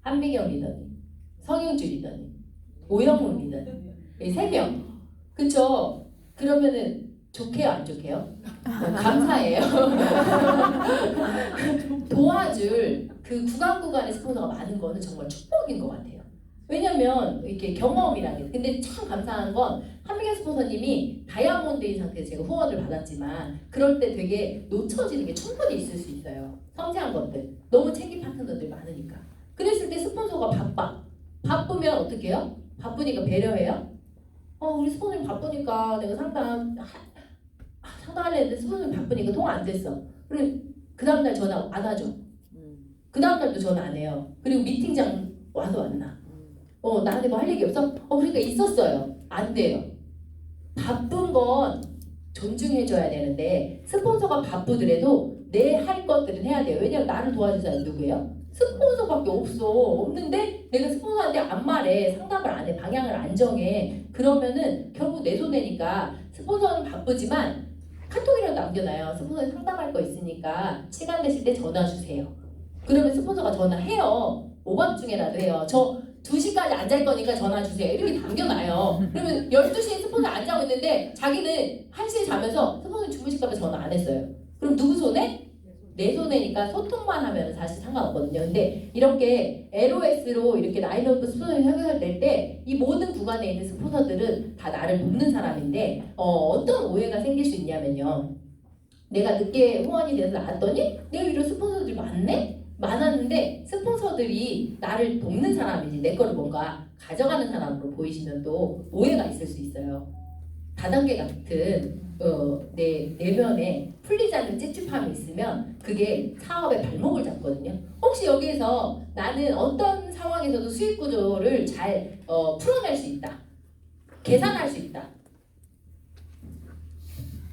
한미경 리더님, 성윤주 리더님, 오영훈 리더님, 이 3명. 그쵸? 그러면은 좋게요, 안 좋게요? 감사해요. 도와줄 그 구간의 스폰서가 많은 거는 정말 축복인 것 같아요. 왜냐면 이렇게 경험이라는 게. 근데 참 감사한 건 한미경 스폰서님이 다이아몬드인 상태에서 제가 후원을 받았지만 그럴 때 되게 놓쳐지는 게 충분히 있을 수 있어요. 섬세한 것들. 너무 책임 파트너들이 많으니까. 그랬을 때 스폰서가 바쁘면 어떻게 해요? 바쁘니까 배려해요? 우리 스폰서님 바쁘니까 내가 상담하려 했는데 스폰서님 바쁘니까 통화 안 됐어. 그리고 그 다음날 전화 안 하죠. 그 다음날도 전화 안 해요. 그리고 미팅장 와서 왔나? 나한테 뭐 할 얘기 없어? 그러니까 있었어요. 안 돼요. 바쁜 건 존중해줘야 되는데 스폰서가 바쁘더라도 내 할 것들은 해야 돼요. 왜냐면 나를 도와줄 사람이 누구예요? 스폰서밖에 없는데 내가 스폰서한테 안 말해, 상담을 안 해, 방향을 안 정해. 그러면은 결국 내 손해니까. 스폰서는 바쁘지만 카톡이라도 남겨놔요. 스폰서에 상담할 거 있으니까 시간 되실 때 전화 주세요. 그러면 스폰서가 전화해요. 오밤중에라도 해요. 저 2시까지 안 잘 거니까 전화 주세요. 이렇게 남겨놔요. 그러면 12시에 스폰서 안 자고 있는데 자기는 1시에 자면서 스폰서 주무실까봐 전화 안 했어요. 그럼 누구 손해? 내 손해니까 소통만 하면 사실 상관없거든요. 근데 이렇게 LOS로 이렇게 라인업 스폰서를 협약될 때 이 모든 구간에 있는 스폰서들은 다 나를 돕는 사람인데 어떤 오해가 생길 수 있냐면요. 내가 늦게 후원이 돼서 나왔더니 내가 이런 스폰서들이 많았는데 스폰서들이 나를 돕는 사람이지 내 거를 뭔가 가져가는 사람으로 보이시면 또 오해가 있을 수 있어요. 다단계 같은 내 내면에 풀리지 않는 찝찝함이 있으면 그게 사업의 발목을 잡거든요. 혹시 여기에서 나는 어떤 상황에서도 수익 구조를 잘 풀어낼 수 있다, 계산할 수 있다,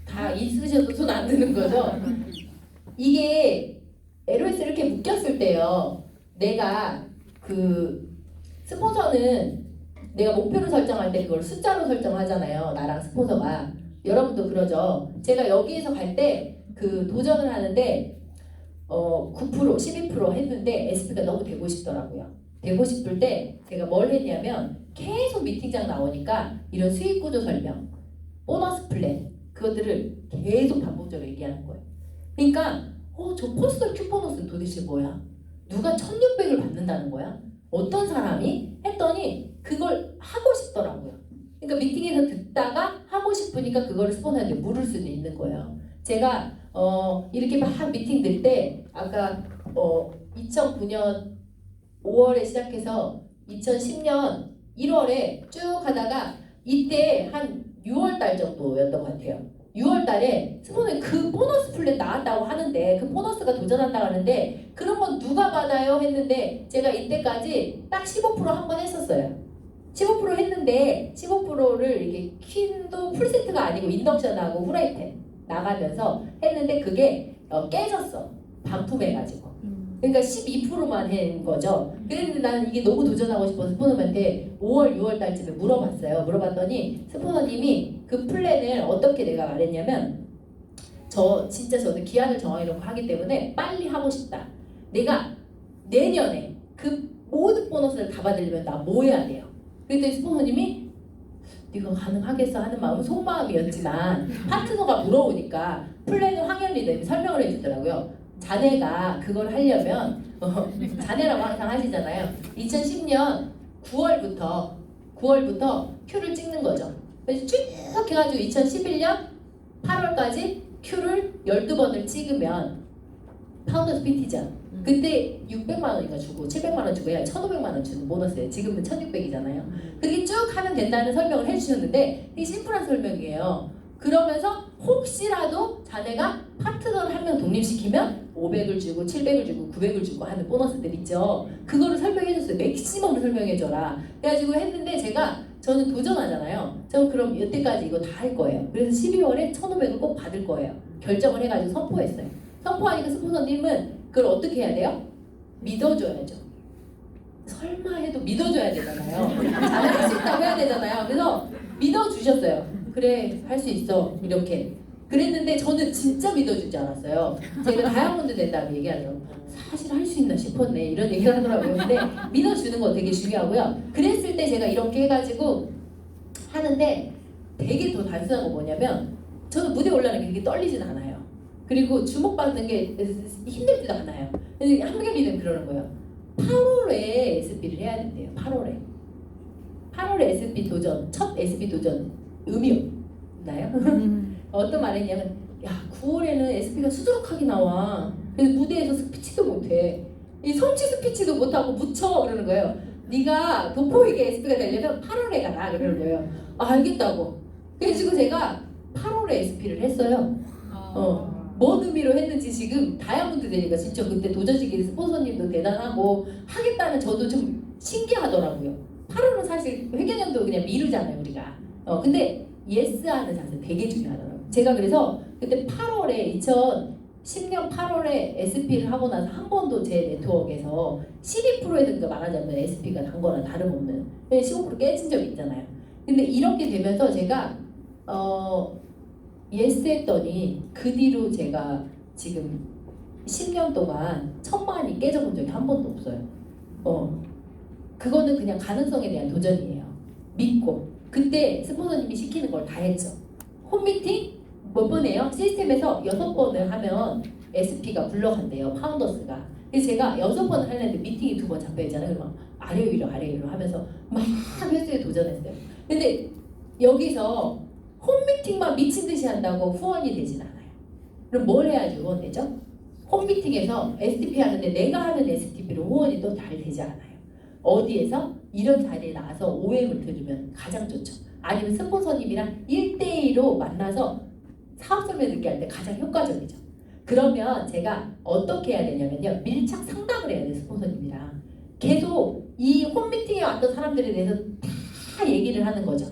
다 있으셔도 손 안 드는 거죠? 이게 LOS 이렇게 묶였을 때요. 내가 그 스폰서는 내가 목표를 설정할 때 그걸 숫자로 설정하잖아요. 나랑 스폰서가. 여러분도 그러죠. 제가 여기에서 갈 때 그 도전을 하는데 9%, 12% 했는데 SP가 너무 되고 싶더라고요. 되고 싶을 때 제가 뭘 했냐면 계속 미팅장 나오니까 이런 수익 구조 설명, 보너스 플랜 그것들을 계속 반복적으로 얘기하는 거예요. 그러니까 저 퍼스널 큐 보너스는 도대체 뭐야? 누가 1600을 받는다는 거야? 어떤 사람이? 했더니 그걸 하고 싶더라고요. 그러니까 미팅에서 듣다가 하고 싶으니까 그거를 스폰서한테 물을 수도 있는 거예요. 제가 이렇게 막 미팅 들 때 아까 2009년 5월에 시작해서 2010년 1월에 쭉 하다가 이때 한 6월 달 정도였던 것 같아요. 6월 달에 스폰서는 그 보너스 플랜 나왔다고 하는데 그 보너스가 도전한다고 하는데 그런 건 누가 받아요? 했는데 제가 이때까지 딱 15% 한 번 했었어요. 15% 했는데 15%를 이렇게 퀸도 풀세트가 아니고 인덕션하고 후라이팬 나가면서 했는데 그게 깨졌어. 반품해가지고. 그러니까 12%만 한 거죠. 그랬는데 나는 이게 너무 도전하고 싶어서 스폰서한테 5월, 6월 달쯤에 물어봤어요. 물어봤더니 스폰서님이 그 플랜을 어떻게 내가 말했냐면 진짜 저는 기한을 정해놓고 하기 때문에 빨리 하고 싶다. 내가 내년에 그 모든 보너스를 다 받으려면 나 뭐 해야 돼요? 그랬더니 스폰서님이 네가 가능하겠어 하는 마음은 속마음이었지만 파트너가 물어오니까 플랜을 황현 리더님이 설명을 해주더라고요. 자네가 그걸 하려면 자네라고 항상 하시잖아요. 2010년 9월부터 큐를 찍는 거죠. 그래서 쭉 해가지고 2011년 8월까지 큐를 12번을 찍으면 파운더스 PT죠. 그때 600만 원인가 주고 700만 원 주고 1,500만 원 주는 보너스예요. 지금은 1,600이잖아요. 그렇게 쭉 하면 된다는 설명을 해주셨는데 되게 심플한 설명이에요. 그러면서 혹시라도 자네가 파트너를 한 명 독립시키면 500을 주고 700을 주고 900을 주고 하는 보너스들 있죠. 그거를 설명해줬어요. 맥시멈을 설명해줘라. 그래가지고 했는데 저는 도전하잖아요. 전 그럼 여태까지 이거 다 할 거예요. 그래서 12월에 1,500을 꼭 받을 거예요. 결정을 해가지고 선포했어요. 선포하니까 스폰서님은 그걸 어떻게 해야 돼요? 믿어줘야죠. 설마 해도 믿어줘야 되잖아요. 잘할 수 있다고 해야 되잖아요. 그래서 믿어주셨어요. 그래, 할 수 있어. 이렇게. 그랬는데 저는 진짜 믿어주지 않았어요. 제가 다이아몬드 된다고 얘기하죠. 사실 할 수 있나 싶었네 이런 얘기를 하더라고요. 근데 믿어주는 거 되게 중요하고요. 그랬을 때 제가 이렇게 해가지고 하는데 되게 더 단순한 거 뭐냐면 저는 무대 올라가는 게 그렇게 떨리진 않아요. 그리고 주목받는 게 힘들지도 않아요. 근데 한계리는 그러는 거예요. 8월에 SB를 해야 된대요. 8월에 SB 도전, 첫 SB 도전 의미 없나요? 어떤 말이냐면 야 9월에는 SB가 수두룩하게 나와. 그래서 무대에서 스피치도 못해. 이 성취 스피치도 못하고 묻혀 그러는 거예요. 네가 돋보이게 SB가 되려면 8월에 가라 그러는 거예요. 아, 알겠다고. 그래서 제가 8월에 SP를 했어요. 뭔 의미로 했는지 지금 다이아몬드 되니까 진짜 그때 도전시키는 스폰서님도 대단하고 하겠다는 저도 좀 신기하더라고요. 8월은 사실 회견연도 그냥 미루잖아요 우리가. 근데 예스 하는 자세 되게 중요하더라고요. 제가 그래서 그때 8월에 2010년 8월에 SP를 하고 나서 한 번도 제 네트워크에서 12%에서 말하자면 SP가 단 거나 다름없는 15% 깨진 적이 있잖아요. 근데 이렇게 되면서 제가 예스 했더니 그 뒤로 제가 지금 10년 동안 1000만이 깨져본 적이 한 번도 없어요. 그거는 그냥 가능성에 대한 도전이에요. 믿고 그때 스폰서님이 시키는 걸 다 했죠. 홈미팅 몇 번 해요? 시스템에서 6번을 하면 SP가 불러간대요. 파운더스가. 그래서 제가 6번을 하려는데 미팅이 2번 잡혀있잖아요. 그러면 아래 위로 하면서 막 횟수에 도전했어요. 근데 여기서 홈미팅만 미친듯이 한다고 후원이 되진 않아요. 그럼 뭘 해야지 후원되죠? 홈미팅에서 STP 하는데 내가 하는 STP로 후원이 또 잘 되지 않아요. 어디에서? 이런 자리에 나와서 OM을 들으면 가장 좋죠. 아니면 스폰서님이랑 1대1로 만나서 사업 설명 듣기 할 때 가장 효과적이죠. 그러면 제가 어떻게 해야 되냐면요. 밀착 상담을 해야 돼요. 스폰서님이랑. 계속 이 홈미팅에 왔던 사람들에 대해서 다 얘기를 하는 거죠.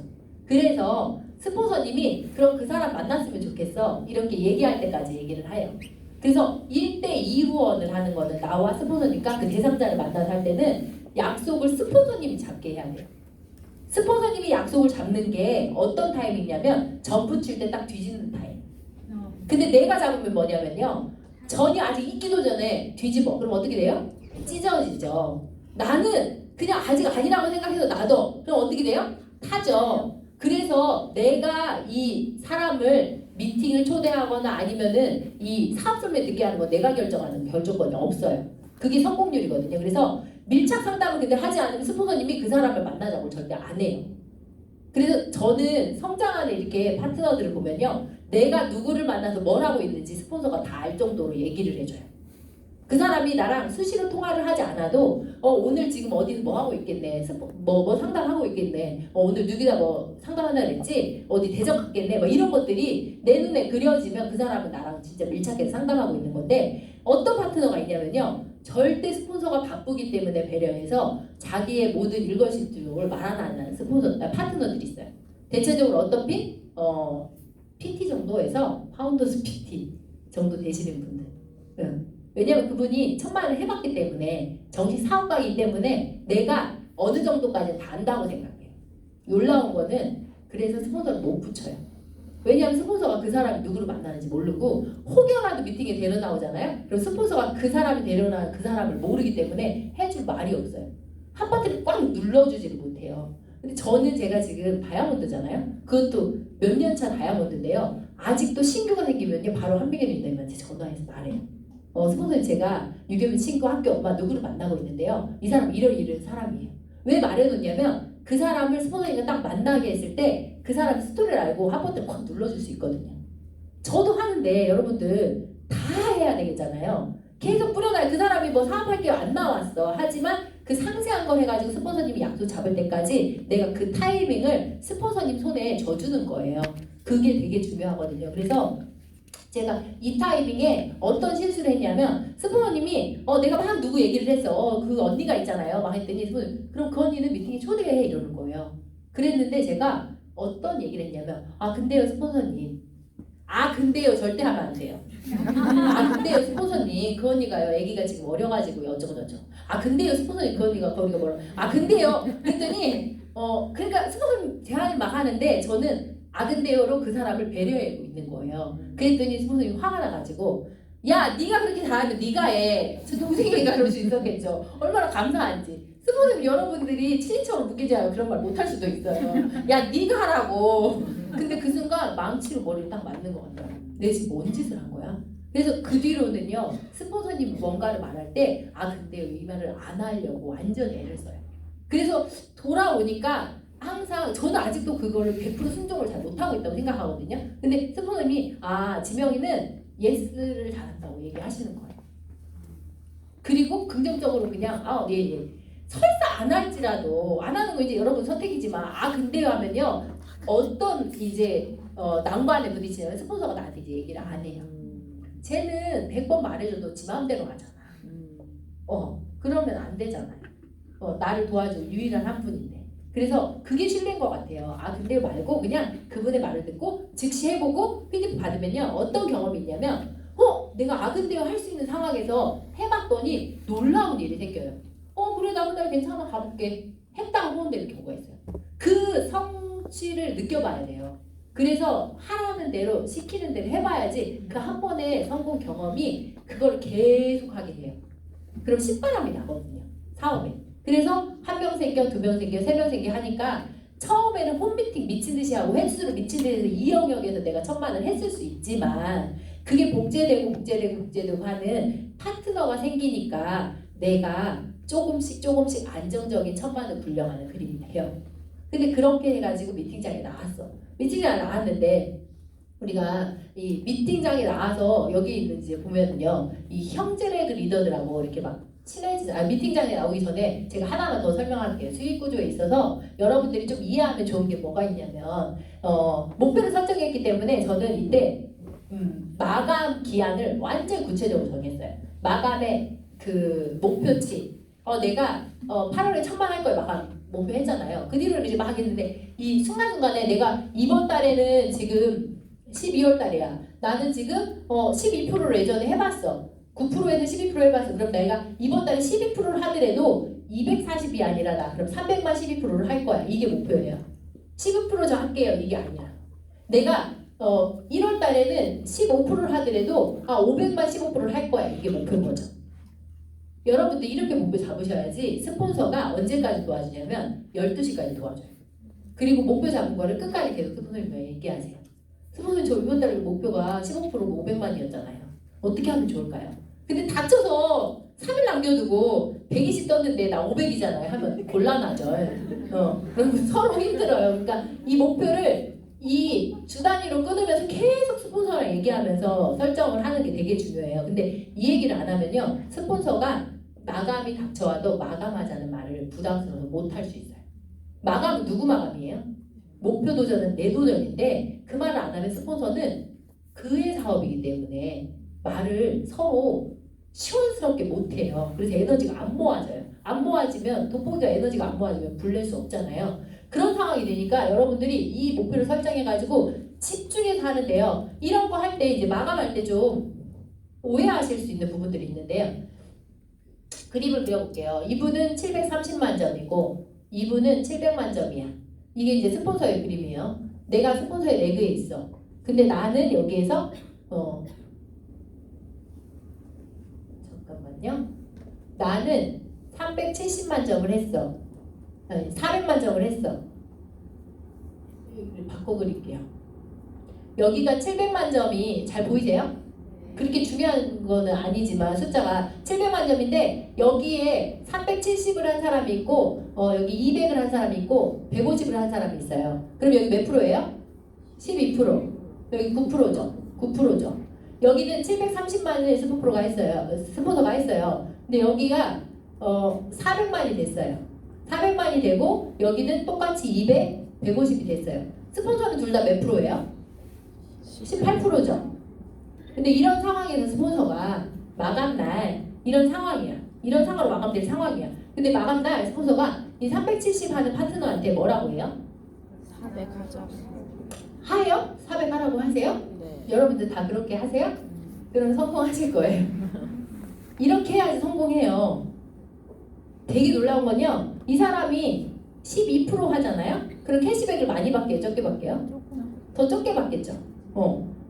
그래서 스폰서님이 그럼 그 사람 만났으면 좋겠어 이렇게 얘기할 때까지 얘기를 해요. 그래서 1대2 후원을 하는 거는 나와 스폰서님과 그 대상자를 만나서 할 때는 약속을 스폰서님이 잡게 해야 돼요. 스폰서님이 약속을 잡는 게 어떤 타임이냐면 전 붙일 때 딱 뒤지는 타임. 근데 내가 잡으면 뭐냐면요. 전이 아직 있기도 전에 뒤집어. 그럼 어떻게 돼요? 찢어지죠. 나는 그냥 아직 아니라고 생각해서 놔둬. 그럼 어떻게 돼요? 타죠. 그래서 내가 이 사람을 미팅을 초대하거나 아니면은 이 사업 설명 듣게 하는 거 내가 결정하는 결정권이 없어요. 그게 성공률이거든요. 그래서 밀착 상담을 근데 하지 않으면 스폰서님이 그 사람을 만나자고 절대 안 해요. 그래서 저는 성장하는 이렇게 파트너들을 보면요. 내가 누구를 만나서 뭘 하고 있는지 스폰서가 다 알 정도로 얘기를 해줘요. 그 사람이 나랑 수시로 통화를 하지 않아도 오늘 지금 어디서 뭐 하고 있겠네 뭐 상담하고 있겠네 오늘 누구다 뭐 상담한다 그랬지 어디 대전 갔겠네 뭐 이런 것들이 내 눈에 그려지면 그 사람은 나랑 진짜 밀착해서 상담하고 있는 건데 어떤 파트너가 있냐면요 절대 스폰서가 바쁘기 때문에 배려해서 자기의 모든 일거수일투족을 말 하나 안 하는 파트너들이 있어요. 대체적으로 어떤 PT 정도에서 파운더스 PT 정도 되시는 분들. 왜냐면 그분이 1000만을 해봤기 때문에 정식 사업가이기 때문에 내가 어느 정도까지 다 안다고 생각해요. 놀라운 거는 그래서 스폰서를 못 붙여요. 왜냐하면 스폰서가 그 사람이 누구를 만나는지 모르고 혹여라도 미팅에 데려나오잖아요. 그럼 스폰서가 그 사람이 데려나온 그 사람을 모르기 때문에 해줄 말이 없어요. 한 바퀴를 꽉 눌러주지를 못해요. 근데 저는 제가 지금 다이아몬드잖아요. 그것도 몇 년 차 다이아몬드인데요. 아직도 신규가 생기면요 바로 한미경님한테 전화해서 말해요. 스폰서님 제가 유겸이 친구 학교 엄마 누구를 만나고 있는데요. 이 사람 이런 사람이에요. 왜 말해놓냐면 그 사람을 스폰서님과 딱 만나게 했을 때 그 사람 스토리를 알고 한 번쯤 확 눌러줄 수 있거든요. 저도 하는데 여러분들 다 해야 되겠잖아요. 계속 뿌려놔요. 그 사람이 뭐 사업할 게 안 나왔어. 하지만 그 상세한 거 해가지고 스폰서님이 약속 잡을 때까지 내가 그 타이밍을 스폰서님 손에 져주는 거예요. 그게 되게 중요하거든요. 그래서 제가 이 타이밍에 어떤 실수를 했냐면 스폰서님이 내가 막 누구 얘기를 했어. 그 언니가 있잖아요. 막 했더니 스폰서님 그럼 그 언니는 미팅에 초대해 이러는 거예요. 그랬는데 제가 어떤 얘기를 했냐면 근데요 스폰서님 근데요 절대 하면 안 돼요. 근데요 스폰서님 그 언니가요 애기가 지금 어려가지고요 어쩌고저쩌고 근데요 스폰서님 그 언니가 거기가 뭐라 근데요 그랬더니 그러니까 스폰서님 제안을 막 하는데 저는 근데요로 그 사람을 배려하고 있는 거예요. 그랬더니 스폰서님이 화가 나가지고 야, 네가 그렇게 잘하면 네가 해. 저 동생이가 그럴 수 있었겠죠. 얼마나 감사한지. 스폰서님 여러분들이 친인척으로 묶이지 않으면 그런 말 못할 수도 있어요. 야, 네가 하라고. 근데 그 순간 망치로 머리를 딱 맞는 것 같아요. 내 지금 뭔 짓을 한 거야? 그래서 그 뒤로는요, 스폰서님 뭔가를 말할 때, 근데 이 말을 안 하려고 완전 애를 써요. 그래서 돌아오니까 항상 저는 아직도 그거를 100% 순종을 잘 못하고 있다고 생각하거든요. 근데 스폰서님이 지명이는 예스를 잘한다고 얘기하시는 거예요. 그리고 긍정적으로 그냥 네, 예. 설사 안 할지라도 안 하는 거 이제 여러분 선택이지만 근데요 하면요 어떤 이제 난관에 부딪히면 스폰서가 나한테 이제 얘기를 안 해요. 쟤는 100번 말해줘도 지 마음대로 하잖아. 그러면 안 되잖아요. 나를 도와줄 유일한 한 분인데. 그래서 그게 신뢰인 것 같아요. 근데 말고 그냥 그분의 말을 듣고 즉시 해보고 피드백 받으면요 어떤 경험이 있냐면 내가 아근대어 할 수 있는 상황에서 해봤더니 놀라운 일이 생겨요. 그래 나보다 괜찮아 가볼게 했다고 하는데 경우가 있어요. 그 성취를 느껴봐야 돼요. 그래서 하라는 대로 시키는 대로 해봐야지 그 한 번의 성공 경험이 그걸 계속하게 돼요. 그럼 신바람이 나거든요 사업에. 그래서 한 명 생겨, 두 명 생겨, 세 명 생겨 하니까 처음에는 홈미팅 미친 듯이 하고 횟수를 미친 듯이 해서 이 영역에서 내가 1000만을 했을 수 있지만 그게 복제되고 하는 파트너가 생기니까 내가 조금씩 안정적인 1000만을 굴려가는 그림이 돼요. 근데 그렇게 해가지고 미팅장에 나왔어. 미팅장에 나왔는데 우리가 이 미팅장에 나와서 여기 있는 이제 보면은요 이 형제레그 리더들하고 이렇게 막 미팅장에 나오기 전에 제가 하나만 더 설명할게요. 수익 구조에 있어서 여러분들이 좀 이해하면 좋은 게 뭐가 있냐면 목표를 설정했기 때문에 저는 이때 마감 기한을 완전 구체적으로 정했어요. 마감의 그 목표치. 내가 8월에 1000만 할 거예요. 마감 목표 했잖아요. 그 뒤로 이제 막 했는데 이 순간순간에 내가 이번 달에는 지금 12월 달이야. 나는 지금 12%를 예전에 해봤어. 9%에서 12% 해봤어. 그럼 내가 이번 달에 12%를 하더라도 240이 아니라 나 그럼 300만 12%를 할 거야. 이게 목표예요. 12%저 할게요. 이게 아니야. 내가 1월 달에는 15%를 하더라도 500만 15%를 할 거야. 이게 목표인 거죠. 여러분들 이렇게 목표 잡으셔야지 스폰서가 언제까지 도와주냐면 12시까지 도와줘요. 그리고 목표 잡은 거를 끝까지 계속 스폰서님과 얘기하세요. 스폰서님 저 이번 달에 목표가 15%고 500만이었잖아요. 어떻게 하면 좋을까요? 근데 다쳐서 3일 남겨두고 120 떴는데 나 500이잖아요 하면 곤란하죠. 그럼 서로 힘들어요. 그러니까 이 목표를 이 주 단위로 끊으면서 계속 스폰서랑 얘기하면서 설정을 하는 게 되게 중요해요. 근데 이 얘기를 안 하면요 스폰서가 마감이 닥쳐와도 마감하자는 말을 부담스러워서 못 할 수 있어요. 마감은 누구 마감이에요? 목표 도전은 내 도전인데 그 말을 안 하면 스폰서는 그의 사업이기 때문에 말을 서로 시원스럽게 못해요. 그래서 에너지가 안 모아져요. 안 모아지면 돋보기가 에너지가 안 모아지면 불낼 수 없잖아요. 그런 상황이 되니까 여러분들이 이 목표를 설정해가지고 집중해서 하는데요. 이런 거 할 때 이제 마감할 때 좀 오해하실 수 있는 부분들이 있는데요. 그림을 그려볼게요. 이분은 730만 점이고 이분은 700만 점이야. 이게 이제 스폰서의 그림이에요. 내가 스폰서의 레그에 있어. 근데 나는 여기에서 잠깐만요. 나는 370만 점을 했어. 아니, 400만 점을 했어. 바꿔 그릴게요. 여기가 700만 점이 잘 보이세요? 그렇게 중요한 거는 아니지만 숫자가 700만 점인데 여기에 370을 한 사람이 있고 여기 200을 한 사람이 있고 150을 한 사람이 있어요. 그럼 여기 몇 프로예요? 12%. 여기 9%죠. 9%죠. 여기는 730만을 스폰서가 했어요. 근데 여기가 400만이 됐어요. 400만이 되고 여기는 똑같이 200, 150이 됐어요. 스폰서는 둘 다 몇 프로예요? 18%죠. 근데 이런 상황에서 스폰서가 마감날 이런 상황이야. 이런 상황으로 마감될 상황이야. 근데 마감날 스폰서가 이 370 하는 파트너한테 뭐라고 해요? 400 하자. 하요? 400 하라고 하세요? 네. 여러분들 다 그렇게 하세요? 그럼 성공하실 거예요. 이렇게 해야지 성공해요. 되게 놀라운 건요. 이 사람이 12% 하잖아요? 그럼 캐시백을 많이 받게요? 적게 받게요? 더 적게 받겠죠.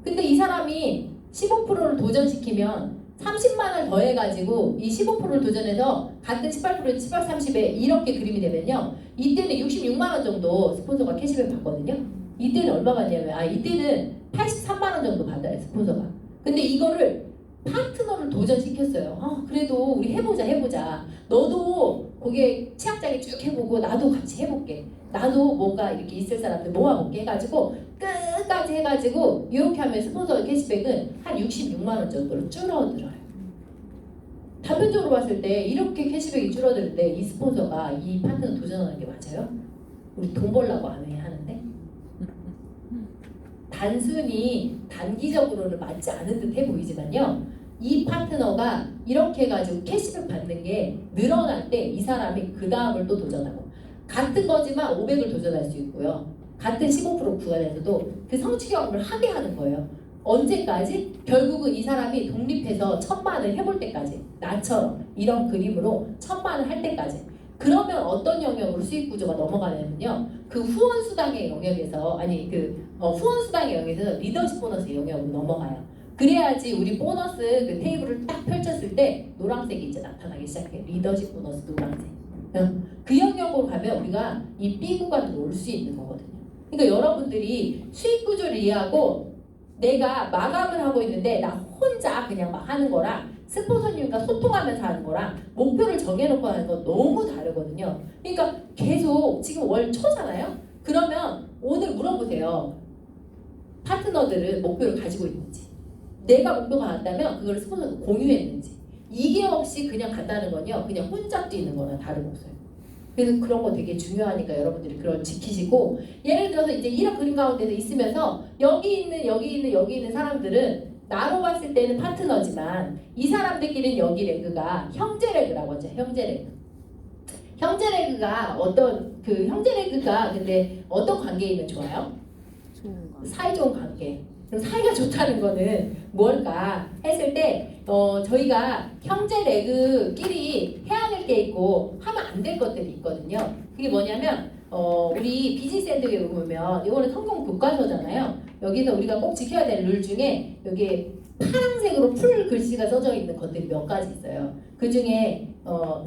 근데 이 사람이 15%를 도전시키면 30만 원 더해가지고 이 15%를 도전해서 같은 18%, 18, 30에 이렇게 그림이 되면요. 이때는 66만 원 정도 스폰서가 캐시백 받거든요. 이때는 얼마 받냐면 이때는 83만 원 정도 받아요 스폰서가. 근데 이거를 파트너를 도전시켰어요. 그래도 우리 해보자. 너도 거기에 취약장에 쭉 해보고 나도 같이 해볼게. 나도 뭔가 이렇게 있을 사람들 모아볼게 해가지고 끝까지 해가지고 이렇게 하면 스폰서 캐시백은 한 66만 원 정도로 줄어들어요. 단편적으로 봤을 때 이렇게 캐시백이 줄어들 때 이 스폰서가 이 파트너 도전하는 게 맞아요? 우리 돈 벌라고 안 해 하는데? 단순히 단기적으로는 맞지 않은 듯해 보이지만요. 이 파트너가 이렇게 해가지고 캐시백 받는 게 늘어날 때 이 사람이 그 다음을 또 도전하고 같은 거지만 500을 도전할 수 있고요. 같은 15% 구간에서도 그 성취 경험을 하게 하는 거예요. 언제까지? 결국은 이 사람이 독립해서 1000만을 해볼 때까지 나처럼 이런 그림으로 1000만을 할 때까지. 그러면 어떤 영역으로 수익 구조가 넘어가냐면요. 그 후원 수당의 영역에서 후원 수당의 영역에서 리더십 보너스 영역으로 넘어가요. 그래야지 우리 보너스 그 테이블을 딱 펼쳤을 때 노란색이 이제 나타나기 시작해요. 리더십 보너스 노란색. 그 영역으로 가면 우리가 이 B 구간으로 올 수 있는 거거든요. 그러니까 여러분들이 수익 구조를 이해하고 내가 마감을 하고 있는데 나 혼자 그냥 막 하는 거랑 스폰서님과 소통하면서 하는 거랑 목표를 정해놓고 하는 건 너무 다르거든요. 그러니까 계속 지금 월 초잖아요. 그러면 오늘 물어보세요. 파트너들은 목표를 가지고 있는지, 내가 목표가 같다면 그걸 스폰서도 공유했는지. 이게 없이 그냥 간다는 건요, 그냥 혼자 뛰는 거랑 다름없어요. 그래서 그런 거 되게 중요하니까 여러분들이 그걸 지키시고, 예를 들어서 이제 이런 그림 가운데서 있으면서 여기 있는 사람들은 나로 봤을 때는 파트너지만 이 사람들끼리는 여기 레그가 형제 레그라고 하죠. 형제 레그가 근데 어떤 관계이면 좋아요? 좋은 거. 사이좋은 관계. 그럼 사이가 좋다는 거는 뭘까 했을 때 저희가 형제 레그끼리 해야 될 게 있고 하면 안 될 것들이 있거든요. 그게 뭐냐면 우리 비즈니스 엔드에 보면 이거는 성공 교과서잖아요. 여기서 우리가 꼭 지켜야 될 룰 중에 여기에 파란색으로 풀 글씨가 써져 있는 것들이 몇 가지 있어요. 그 중에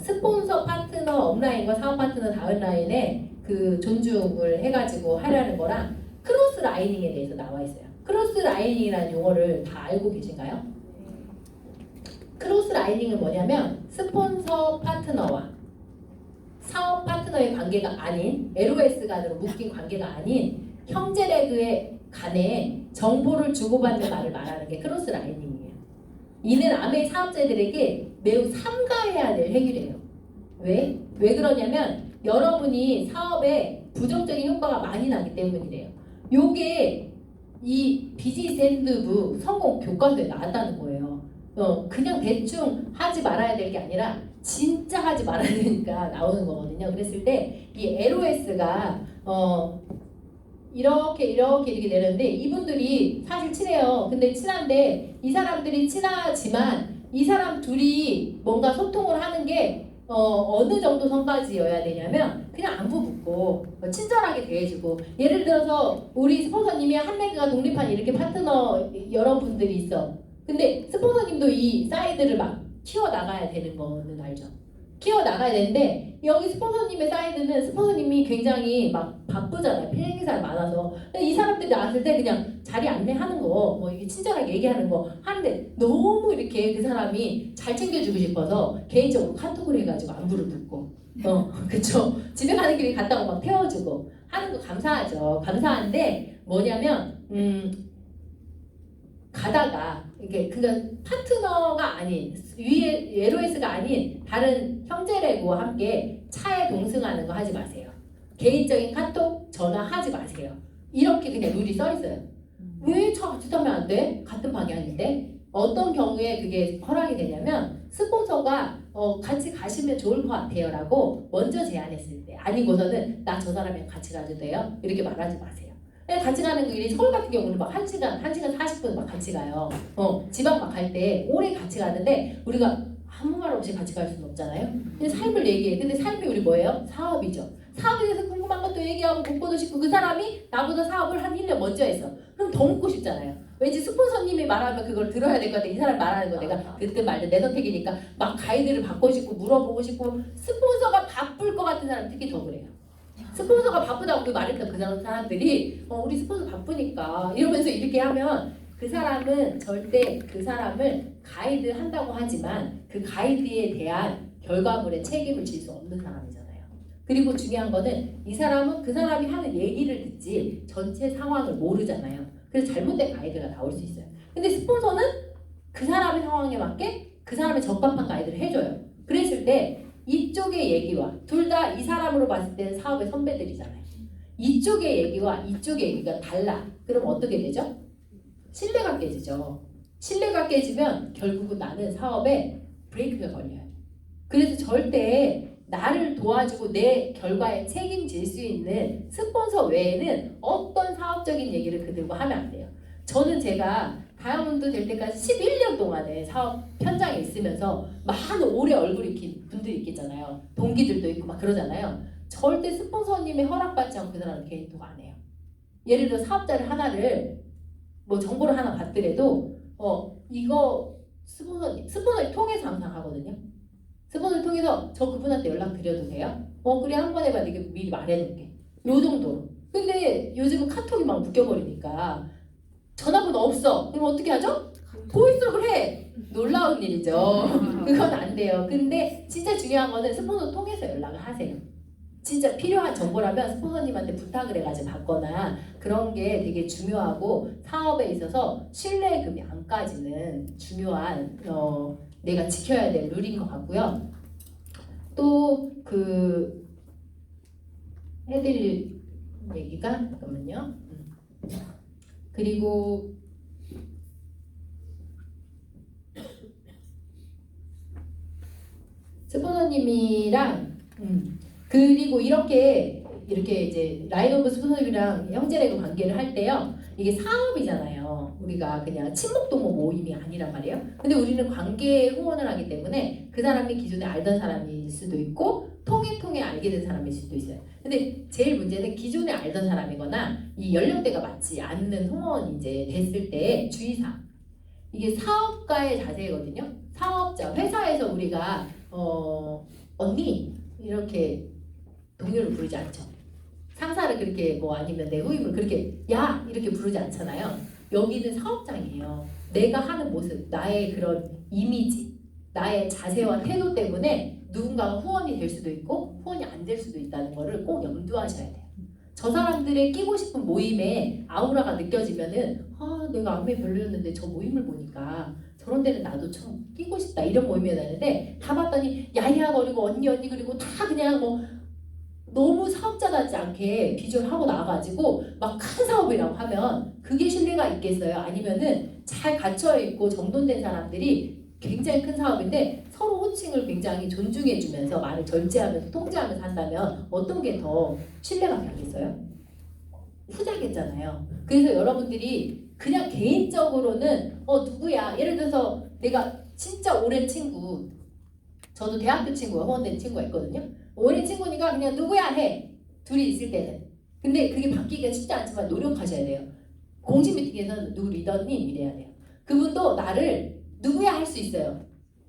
스폰서 파트너 업라인과 사업 파트너 다운라인에 그 존중을 해가지고 하려는 거랑 크로스 라이닝에 대해서 나와 있어요. 크로스 라이닝이라는 용어를 다 알고 계신가요? 크로스 라이닝은 뭐냐면 스폰서 파트너와 사업 파트너의 관계가 아닌 LOS 간으로 묶인 관계가 아닌 형제 레그의 간에 정보를 주고받는 말을 말하는 게 크로스 라이닝이에요. 이는 아메이 사업자들에게 매우 삼가해야 될 행위래요. 왜? 왜 그러냐면 여러분이 사업에 부정적인 효과가 많이 나기 때문이래요. 요게 이 비즈니스 핸드북 성공 교과서에 나왔다는 거예요. 그냥 대충 하지 말아야 될 게 아니라 진짜 하지 말아야 되니까 나오는 거거든요. 그랬을 때 이 LOS가 이렇게 되는데 이분들이 사실 친해요. 근데 친한데 이 사람들이 친하지만 이 사람 둘이 뭔가 소통을 하는 게 어느 정도 선까지여야 되냐면 그냥 안부 묻고 친절하게 대해주고, 예를 들어서 우리 스폰서님이 한 레그가 독립한 이렇게 파트너 여러분들이 있어. 근데 스폰서님도 이 사이드를 막 키워나가야 되는 거는 알죠? 키워나가야 되는데 여기 스폰서님의 사이드는 스폰서님이 굉장히 막 바쁘잖아요. 필행사가 많아서. 근데 이 사람들이 나왔을 때 그냥 자리 안내하는 거, 뭐 이게 친절하게 얘기하는 거 하는데 너무 이렇게 그 사람이 잘 챙겨주고 싶어서 개인적으로 카톡을 해가지고 안부를 묻고, 그쵸? 집에 가는 길에 갔다가 막 태워주고 하는 거 감사하죠. 감사한데 뭐냐면 가다가 이게 그러니까 파트너가 아닌 위에 LOS가 아닌 다른 형제레고와 함께 차에 동승하는 거 하지 마세요. 개인적인 카톡 전화하지 마세요. 이렇게 그냥 룰이 써 있어요. 왜 차 같이 타면 안 돼? 같은 방향인데. 어떤 경우에 그게 허락이 되냐면 스폰서가 같이 가시면 좋을 것 같아요 라고 먼저 제안했을 때, 아니고서는 나 저 사람이랑 같이 가도 돼요? 이렇게 말하지 마세요. 같이 가는 길이 서울 같은 경우는 막 1시간 40분 막 같이 가요. 지방 막 갈 때 오래 같이 가는데 우리가 아무 말 없이 같이 갈 수는 없잖아요. 근데 삶을 얘기해. 근데 삶이 우리 뭐예요? 사업이죠. 사업에 대해서 궁금한 것도 얘기하고 묻고도 싶고, 그 사람이 나보다 사업을 한 1년 먼저 했어. 그럼 더 묻고 싶잖아요. 왠지 스폰서님이 말하면 그걸 들어야 될 것 같아. 이 사람 말하는 거 내가 그때 말든 내 선택이니까 막 가이드를 받고 싶고 물어보고 싶고 스폰서가 바쁠 것 같은 사람 특히 더 그래요. 스폰서가 바쁘다고 말했던 그 사람들이 우리 스폰서 바쁘니까 이러면서 이렇게 하면 그 사람은 절대 그 사람을 가이드 한다고 하지만 그 가이드에 대한 결과물에 책임을 질 수 없는 사람이잖아요. 그리고 중요한 거는 이 사람은 그 사람이 하는 얘기를 듣지 전체 상황을 모르잖아요. 그래서 잘못된 가이드가 나올 수 있어요. 근데 스폰서는 그 사람의 상황에 맞게 그 사람의 적합한 가이드를 해줘요. 그랬을 때 이쪽의 얘기와 둘 다 이 사람으로 봤을 때는 사업의 선배들이잖아요. 이쪽의 얘기와 이쪽의 얘기가 달라. 그럼 어떻게 되죠? 신뢰가 깨지죠. 신뢰가 깨지면 결국은 나는 사업에 브레이크가 걸려요. 그래서 절대 나를 도와주고 내 결과에 책임질 수 있는 스폰서 외에는 어떤 사업적인 얘기를 그들과 하면 안 돼요. 저는 제가 다이아몬드 될 때까지 11년 동안에 사업 현장에 있으면서 많은 오래 얼굴 익힌 분들이 있겠잖아요. 동기들도 있고 막 그러잖아요. 절대 스폰서님의 허락받지 않고 그 사람은 개인톡 안 해요. 예를 들어 사업자를 하나를 뭐 정보를 하나 받더라도 이거 스폰서님 통해서 항상 하거든요. 스폰서를 통해서 저 그분한테 연락 드려도 돼요? 그래 한번 해봐. 내가 미리 말해줄게. 요 정도로. 근데 요즘은 카톡이 막 묶여버리니까 전화번호 없어. 그럼 어떻게 하죠? 보이스톡을 해. 놀라운 일이죠. 그건 안 돼요. 근데 진짜 중요한 거는 스폰서 통해서 연락을 하세요. 진짜 필요한 정보라면 스폰서님한테 부탁을 해가지고 받거나 그런 게 되게 중요하고 사업에 있어서 신뢰금이 안 까지는 중요한 내가 지켜야 될 룰인 것 같고요. 또 그 해드릴 얘기가 잠깐만요. 그리고 스폰서님이랑 그리고 이렇게 이제 라인 오브 스폰서님이랑 형제레그 관계를 할 때요. 이게 사업이잖아요. 우리가 그냥 친목동목 모임이 아니란 말이에요. 근데 우리는 관계에 후원을 하기 때문에 그 사람이 기존에 알던 사람일 수도 있고 통해 알게 된 사람일 수도 있어요. 근데 제일 문제는 기존에 알던 사람이거나 이 연령대가 맞지 않는 후원이 이제 됐을 때 주의사항. 이게 사업가의 자세거든요. 사업자, 회사에서 우리가 언니 이렇게 동료를 부르지 않죠. 상사를 그렇게 뭐 아니면 내 후임을 그렇게 야 이렇게 부르지 않잖아요. 여기는 사업장이에요. 내가 하는 모습, 나의 그런 이미지, 나의 자세와 태도 때문에 누군가가 후원이 될 수도 있고 후원이 안 될 수도 있다는 거를 꼭 염두하셔야 돼요. 저 사람들의 끼고 싶은 모임에 아우라가 느껴지면은 내가 안에 별로였는데 저 모임을 보니까 저런 데는 나도 좀 끼고 싶다 이런 모임이었는데 다 봤더니 야야거리고 언니 그리고 다 그냥 뭐 너무 사업자답지 않게 비주얼하고 나와가지고 막 큰 사업이라고 하면 그게 신뢰가 있겠어요? 아니면은 잘 갇혀있고 정돈된 사람들이 굉장히 큰 사업인데 서로 호칭을 굉장히 존중해주면서 말을 절제하면서 통제하면서 한다면 어떤 게 더 신뢰가 가겠어요? 후자겠잖아요. 그래서 여러분들이 그냥 개인적으로는 누구야? 예를 들어서 내가 진짜 오랜 친구, 저도 대학교 친구가 후원된 친구가 있거든요. 오랜 친구니까 그냥 누구야 해. 둘이 있을 때는. 근데 그게 바뀌기가 쉽지 않지만 노력하셔야 돼요. 공식 미팅에서는 누구 리더님 이래야 돼요. 그분도 나를 누구야 할 수 있어요.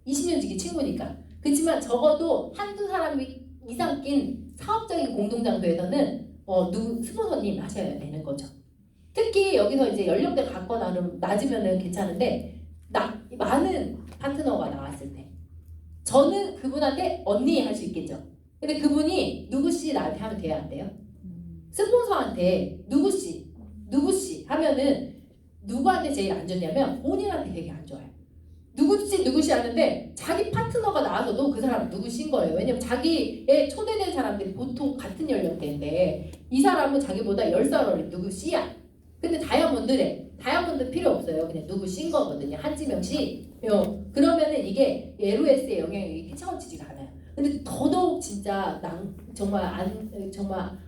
20년 지기 친구니까. 그렇지만 적어도 한두 사람이 이상 낀 사업적인 공동장소에서는 누구 스폰서님 하셔야 되는 거죠. 특히 여기서 이제 연령대 같거나 낮으면은 괜찮은데 많은 파트너가 나왔을 때 저는 그분한테 언니 할 수 있겠죠. 근데 그분이 누구씨 나한테 하면 돼야 안 돼요? 스폰서한테 누구씨 하면은 누구한테 제일 안 좋냐면 본인한테 되게 안 좋아요. 누구씨 하는데 자기 파트너가 나와서도 그 사람은 누구신 거예요. 왜냐면 자기의 초대된 사람들이 보통 같은 연령대인데 이 사람은 자기보다 10살 어린 누구씨야. 근데 다이아몬드 필요 없어요. 그냥 누구신 거거든요. 한지명씨. 그러면은 이게 LOS의 영향이 끼쳐지지가 않아요. 근데 더더욱 진짜 정말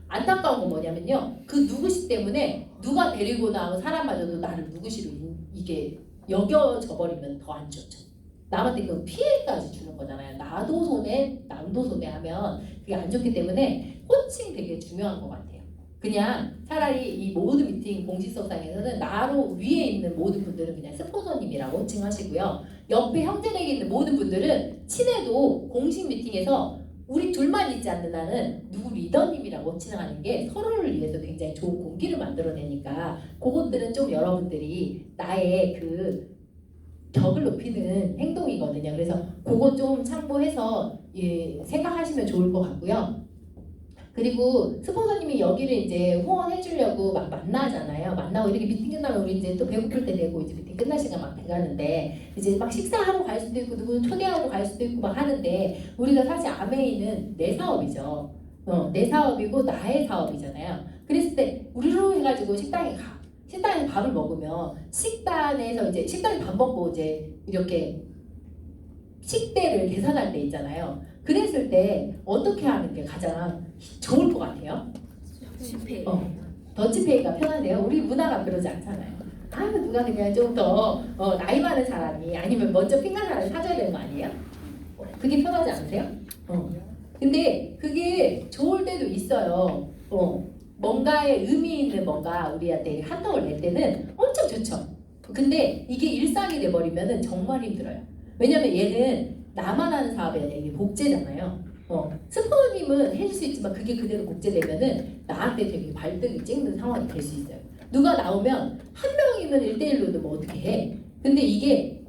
안타까운 건 뭐냐면요. 그 누구씨 때문에 누가 데리고 나온 사람마저도 나를 누구씨로 이게 여겨져 버리면 더 안 좋죠. 남한테 그 피해까지 주는 거잖아요. 나도 손해, 남도 손해 하면 그게 안 좋기 때문에 호칭 되게 중요한 것 같아요. 그냥 차라리 이 모든 미팅 공식석상에서는 나로 위에 있는 모든 분들은 그냥 스폰서님이라고 칭하시고요. 옆에 형제내기 있는 모든 분들은 친해도 공식 미팅에서 우리 둘만 있지 않는 한은 누구 리더님이라고 칭하는 게 서로를 위해서 굉장히 좋은 공기를 만들어내니까 그것들은 좀 여러분들이 나의 그 격을 높이는 행동이거든요. 그래서 그거 좀 참고해서 생각하시면 좋을 것 같고요. 그리고 스폰서님이 여기를 이제 후원해 주려고 막 만나잖아요. 만나고 이렇게 미팅 끝나면 우리 이제 또 배고플 때 되고 이제 미팅 끝날 시간 막 돼가는데 이제 막 식사하러 갈 수도 있고 누구는 초대하러 갈 수도 있고 막 하는데 우리가 사실 아메이는 내 사업이죠. 내 사업이고 나의 사업이잖아요. 그랬을 때 우리로 해가지고 식당에 가. 식당에 밥을 먹으면 식단에서 이제 식당에 밥 먹고 이제 이렇게 식대를 계산할 때 있잖아요. 그랬을 때 어떻게 하는 게 가장 좋을 것 같아요? 더치페이. 더치페이가 편한데요. 우리 문화가 그러지 않잖아요. 누가 그냥 좀 더 나이 많은 사람이 아니면 먼저 핑간 사람이 사줘야 되는 거 아니에요? 그게 편하지 않으세요? 근데 그게 좋을 때도 있어요. 뭔가의 의미 있는 뭔가 우리한테 한턱을 낼 때는 엄청 좋죠. 근데 이게 일상이 돼버리면은 정말 힘들어요. 왜냐면 얘는 나만 하는 사업이 아니라 이게 복제잖아요. 스포님은 해줄 수 있지만 그게 그대로 복제되면은 나한테 되게 발등이 찍는 상황이 될 수 있어요. 누가 나오면 한 명이면 1대1로도 뭐 어떻게 해. 근데 이게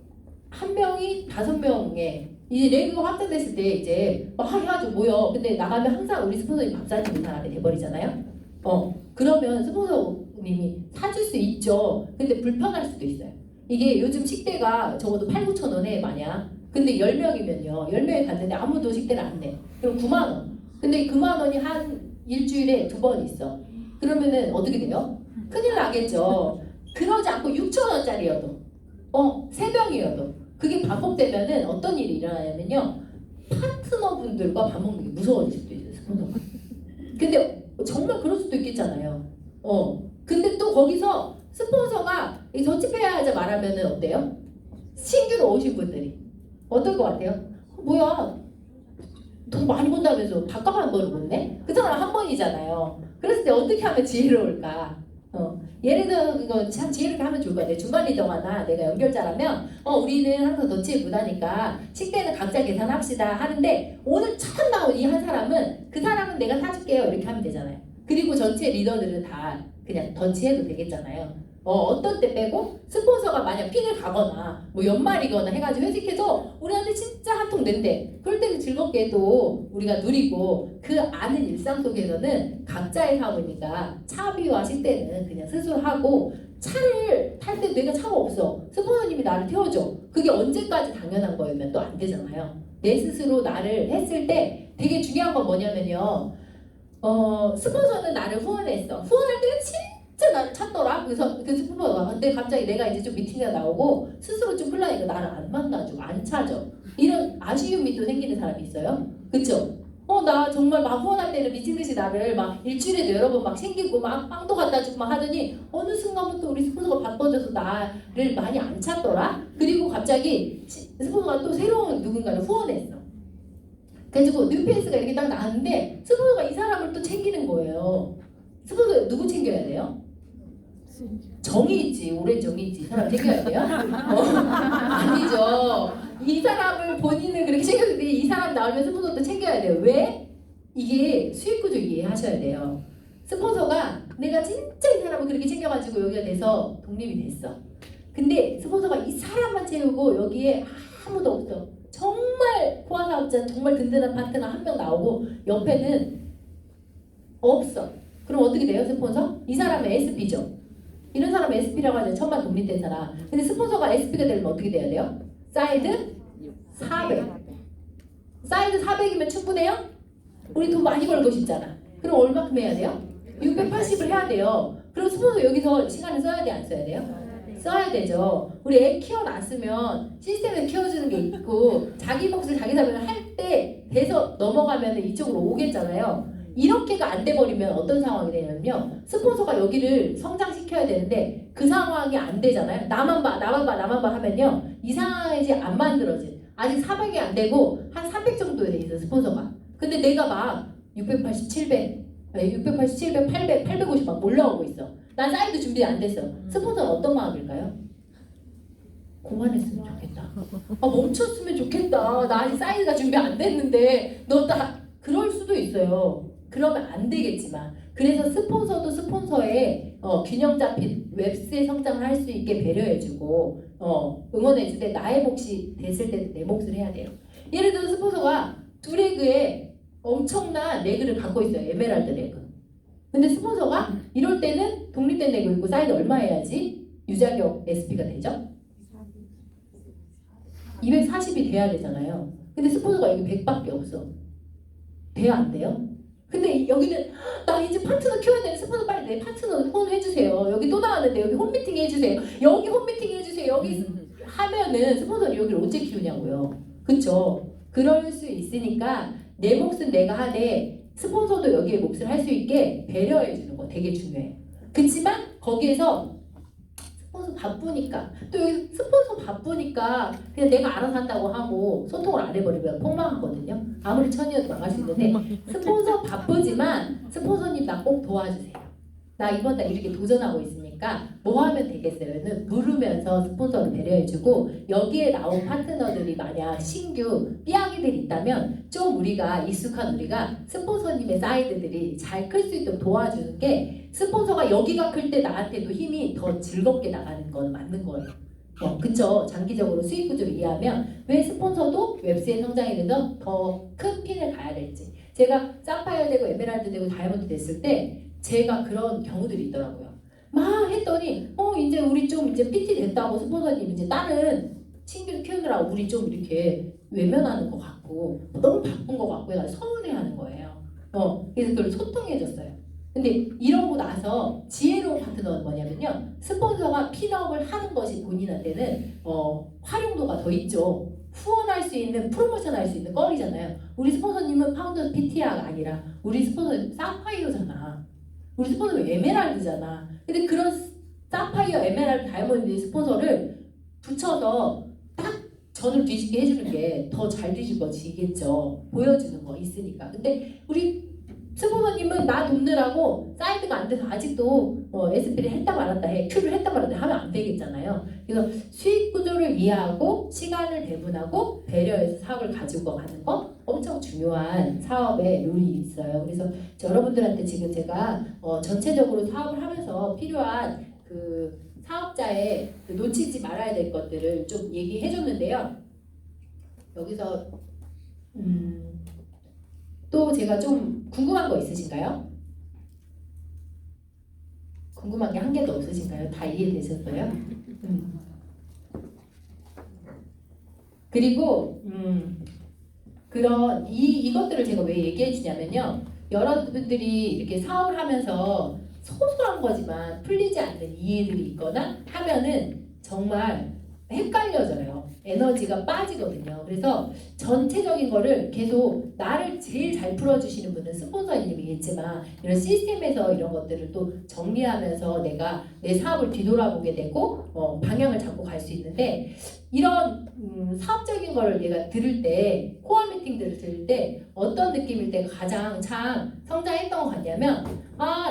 한 명이 5명에 이제 레그가 확정됐을 때 이제 막 해가지고 모여. 근데 나가면 항상 우리 스폰서님 밥 사주는 사람이 돼버리잖아요. 그러면 스폰서님이 사줄 수 있죠. 근데 불편할 수도 있어요. 이게 요즘 식대가 적어도 8, 9천 원에 마냥. 근데 10명이면요. 10명이 갔는데 아무도 식대를 안 내. 그럼 9만 원. 근데 9만 원이 한 일주일에 2번 있어. 그러면은 어떻게 돼요? 큰일 나겠죠. 그러지 않고 6천 원짜리여도 3명이어도 그게 반복되면은 어떤 일이 일어나냐면요. 파트너분들과 밥 먹는 게 무서워질 수도 있어요. 스폰서가. 근데 정말 그럴 수도 있겠잖아요. 근데 또 거기서 스폰서가 이 더치페이 하자 말하면은 어때요? 신규로 오신 분들이 어떨 것 같아요? 뭐야 돈 많이 번다면서 밥값 한 번을 못 내? 그 사람 한 번이잖아요. 그랬을 때 어떻게 하면 지혜로울까? 예를 들어 이거 참 지혜롭게 하면 좋을 것 같아요. 중간 리더나 내가 연결자라면 우리는 항상 더치에 무다니까 식대는 각자 계산합시다 하는데 오늘 처음 나온 이 한 사람은 그 사람은 내가 사줄게요 이렇게 하면 되잖아요. 그리고 전체 리더들은 다 그냥 더치해도 되겠잖아요. 어떤 때 빼고 스폰서가 만약 핀을 가거나 뭐 연말이거나 해가지고 회식해서 우리한테 진짜 한 통 낸대. 그럴 때는 즐겁게 또 우리가 누리고 그 아는 일상 속에서는 각자의 사업이니까 차비와 식대는 그냥 스스로 하고 차를 탈 때 내가 차가 없어. 스폰서님이 나를 태워줘. 그게 언제까지 당연한 거면 또 안 되잖아요. 내 스스로 나를 했을 때 되게 중요한 건 뭐냐면요. 스폰서는 나를 후원했어. 후원할 때는 진짜 나를 찾더라. 그래서 그 스폰서가 근데 갑자기 내가 이제 좀 미팅에 나오고 스스로 좀 플라니까 나를 안 만나주고 안 찾아. 이런 아쉬움이 또 생기는 사람이 있어요. 그쵸? 나 정말 막 후원할 때는 미친 듯이 나를 막 일주일에도 여러 번 막 챙기고 막 빵도 갖다 주고 막 하더니 어느 순간부터 우리 스폰서가 바빠져서 나를 많이 안 찾더라. 그리고 갑자기 스폰서가 또 새로운 누군가를 후원했어. 그래가지고 뉴페이스가 이렇게 딱 나왔는데 스폰서가 이 사람을 또 챙기는 거예요. 스폰서 누구 챙겨야 돼요? 정이 있지. 오랜 정이 있지. 이 사람 챙겨야 돼요? 아니죠. 이 사람을 본인은 그렇게 챙겼는데 이 사람 나오면 스폰서도 챙겨야 돼요. 왜? 이게 수익구조 이해하셔야 돼요. 스폰서가 내가 진짜 이 사람을 그렇게 챙겨가지고 여기가 돼서 독립이 됐어. 근데 스폰서가 이 사람만 채우고 여기에 아무도 없어. 정말 코아 사업자 정말 든든한 파트너 한 명 나오고 옆에는 없어. 그럼 어떻게 돼요 스폰서? 이 사람은 SP죠. 이런 사람은 SP라고 하죠. 천만 독립된 사람. 근데 스폰서가 SP가 되려면 어떻게 돼야 돼요? 사이드 400. 사이드 400이면 충분해요? 우리 돈 많이 벌고 싶잖아. 그럼 얼마큼 해야 돼요? 680을 해야 돼요. 그럼 스폰서 여기서 시간을 써야 돼 안 써야 돼요? 써야 되죠. 우리 애 키워놨으면 시스템에 키워주는 게 있고 자기 몫을 자기 사업을 할 때 돼서 넘어가면 이쪽으로 오겠잖아요. 이렇게가 안 돼버리면 어떤 상황이 되냐면요. 스폰서가 여기를 성장시켜야 되는데 그 상황이 안 되잖아요. 나만 봐 하면요. 이 상황이 안 만들어진. 아직 400이 안 되고 한 300 정도에 돼 있어 스폰서가. 근데 내가 막 680, 700 680, 700, 800, 850 막 올라오고 있어. 난 사이드 준비 안 됐어. 스폰서는 어떤 마음일까요? 그만했으면 좋겠다. 멈췄으면 좋겠다. 나 아직 사이즈가 준비 안 됐는데 너 다 그럴 수도 있어요. 그러면 안 되겠지만 그래서 스폰서도 스폰서의 균형 잡힌 웹스의 성장을 할 수 있게 배려해주고 응원해줄 때 나의 몫이 됐을 때 내 몫을 해야 돼요. 예를 들어 스폰서가 두 레그에 엄청난 레그를 갖고 있어요. 에메랄드 레그. 근데 스폰서가 이럴 때는 독립된 레그 있고 사이즈 얼마 해야지 유자격 SP가 되죠? 240이 돼야 되잖아요. 근데 스폰서가 여기 100밖에 없어. 돼야 안 돼요? 근데 여기는 나 이제 파트너 키워야 되는 스폰서 빨리 내 파트너 후원해주세요. 여기 또 나왔는데 여기 홈미팅 해주세요. 여기 홈미팅 해주세요. 여기 하면은 스폰서는 여기를 언제 키우냐고요. 그쵸? 그럴 수 있으니까 내 몫은 내가 하되 스폰서도 여기에 몫을 할 수 있게 배려해주는 거 되게 중요해요. 그치만 거기에서 스폰서 바쁘니까 또 여기 스폰서 바쁘니까 그냥 내가 알아서 한다고 하고 소통을 안 해버리면 폭망하거든요. 아무리 천이어도 망할 수 있는데 스폰서 바쁘지만 스폰서님 나 꼭 도와주세요. 나 이번 달 이렇게 도전하고 있으니까 뭐 하면 되겠어요는 물으면서 스폰서를 배려해주고 여기에 나온 파트너들이 만약 신규 삐약이들이 있다면 좀 우리가 익숙한 우리가 스폰서님의 사이드들이 잘 클 수 있도록 도와주는 게 스폰서가 여기가 클 때 나한테도 힘이 더 즐겁게 나가는 건 맞는 거예요. 그쵸? 장기적으로 수익 구조를 이해하면 왜 스폰서도 웹스의 성장에 대해서 더 큰 핀을 가야 될지. 제가 사파이어 되고 에메랄드 되고 다이아몬드 됐을 때 제가 그런 경우들이 있더라고요. 막 했더니 이제 우리 좀 이제 PT 됐다고 스폰서님 이제 다른 친구 키우느라 우리 좀 이렇게 외면하는 것 같고 너무 바쁜 것 같고 해서 서운해하는 거예요. 그래서 그걸 소통해줬어요. 근데 이러고 나서 지혜로운 파트너는 뭐냐면요. 스폰서가 핀업을 하는 것이 본인한테는 활용도가 더 있죠. 후원할 수 있는 프로모션 할 수 있는 거리잖아요. 우리 스폰서님은 파운더 PTA가 아니라 우리 스폰서는 사파이어잖아. 우리 스폰서는 에메랄드잖아. 근데 그런 사파이어, 에메랄드, 다이아몬드 스폰서를 붙여서 딱 전을 뒤집게 해주는 게 더 잘 뒤집어지겠죠. 보여주는 거 있으니까. 근데 우리 스폰서님은 나 돕느라고 사이드가 안 돼서 아직도 SP를 했다 말았다 해, 큐를 했다 말았다 하면 안 되겠잖아요. 그래서 수익 구조를 이해하고 시간을 배분하고 배려해서 사업을 가지고 가는 거 엄청 중요한 사업의 룰이 있어요. 그래서 여러분들한테 지금 제가 전체적으로 사업을 하면서 필요한 그 사업자의 그 놓치지 말아야 될 것들을 좀 얘기해 줬는데요. 여기서 또 제가 좀 궁금한 거 있으신가요? 궁금한 게 한 개도 없으신가요? 다 이해되셨어요? 그리고 그런 이것들을 제가 왜 얘기해 주냐면요. 여러분들이 이렇게 사업을 하면서 소소한 거지만 풀리지 않는 이해들이 있거나 하면은 정말 헷갈려져요. 에너지가 빠지거든요. 그래서 전체적인 거를 계속 나를 제일 잘 풀어주시는 분은 스폰서님이겠지만 이런 시스템에서 이런 것들을 또 정리하면서 내가 내 사업을 뒤돌아보게 되고 방향을 잡고 갈 수 있는데 이런 사업적인 거를 얘가 들을 때 코어 미팅들을 들을 때 어떤 느낌일 때 가장 참 성장했던 것 같냐면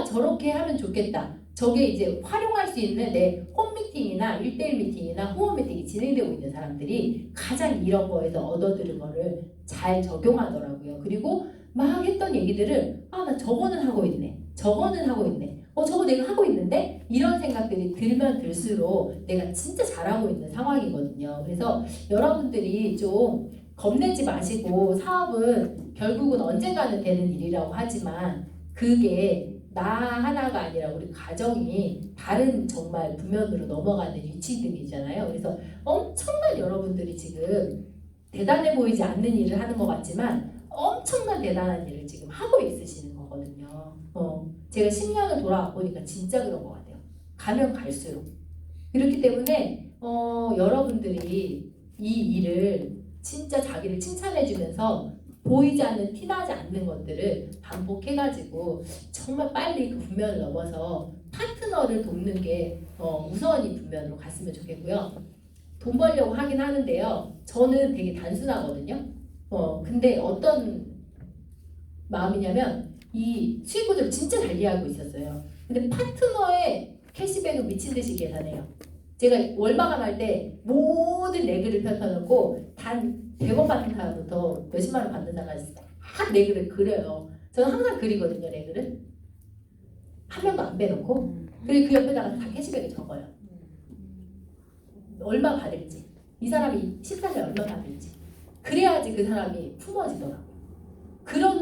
저렇게 하면 좋겠다. 저게 이제 활용할 수 있는 내 홈미팅이나 1대1 미팅이나 후원 미팅이 진행되고 있는 사람들이 가장 이런 거에서 얻어들은 거를 잘 적용하더라고요. 그리고 막 했던 얘기들을 나 저거는 하고 있네. 저거는 하고 있네. 저거 내가 하고 있는데? 이런 생각들이 들면 들수록 내가 진짜 잘하고 있는 상황이거든요. 그래서 여러분들이 좀 겁내지 마시고 사업은 결국은 언젠가는 되는 일이라고 하지만 그게 나 하나가 아니라 우리 가정이 다른 정말 부면으로 넘어가는 위치들이잖아요. 그래서 엄청난 여러분들이 지금 대단해 보이지 않는 일을 하는 것 같지만 엄청난 대단한 일을 지금 하고 있으시는 거거든요. 제가 10년을 돌아와 보니까 진짜 그런 것 같아요. 가면 갈수록. 그렇기 때문에 여러분들이 이 일을 진짜 자기를 칭찬해주면서 보이지 않는 티나지 않는 것들을 반복해가지고 정말 빨리 그 분면을 넘어서 파트너를 돕는 게 우선이 분면으로 갔으면 좋겠고요. 돈 벌려고 하긴 하는데요. 저는 되게 단순하거든요. 근데 어떤 마음이냐면 이 수익 구조를 진짜 잘 이해하고 있었어요. 근데 파트너의 캐시백은 미친 듯이 계산해요. 제가 월마감 할 때 모든 레그를 펼쳐놓고 단 100원 받는 사람부터 몇십만 원 받는 사람까지 딱 레그를 그려요. 저는 항상 그리거든요, 레그를. 한 명도 안 빼놓고. 그리고 그 옆에다가 다 캐시백을 적어요. 얼마 받을지. 이 사람이 식사를 얼마 받을지. 그래야지 그 사람이 품어지더라고요. 그런